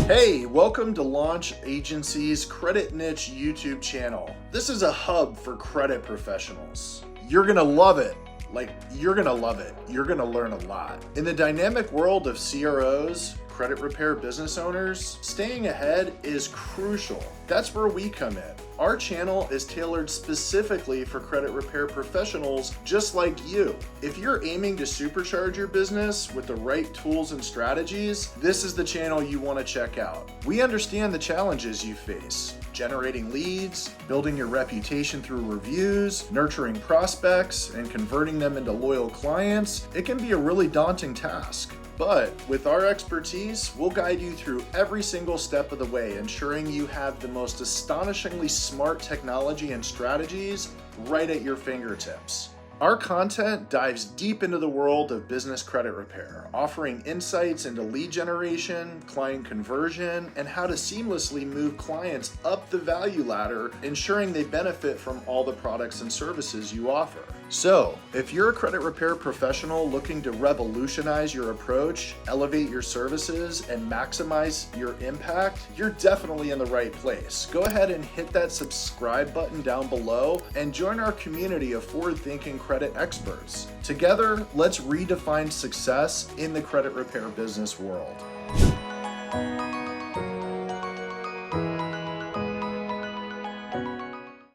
Hey, welcome to Launch Agency's Credit Niche YouTube channel. This is a hub for credit professionals. You're gonna love it. You're gonna love it. You're gonna learn a lot. In the dynamic world of CROs, credit repair business owners, staying ahead is crucial. That's where we come in. Our channel is tailored specifically for credit repair professionals just like you. If you're aiming to supercharge your business with the right tools and strategies, this is the channel you want to check out. We understand the challenges you face: generating leads, building your reputation through reviews, nurturing prospects, and converting them into loyal clients. It can be a really daunting task. But with our expertise, we'll guide you through every single step of the way, ensuring you have the most astonishingly smart technology and strategies right at your fingertips. Our content dives deep into the world of business credit repair, offering insights into lead generation, client conversion, and how to seamlessly move clients up the value ladder, ensuring they benefit from all the products and services you offer. So, if you're a credit repair professional looking to revolutionize your approach, elevate your services, and maximize your impact, you're definitely in the right place. Go ahead and hit that subscribe button down below and join our community of forward-thinking credit experts. Together, let's redefine success in the credit repair business world.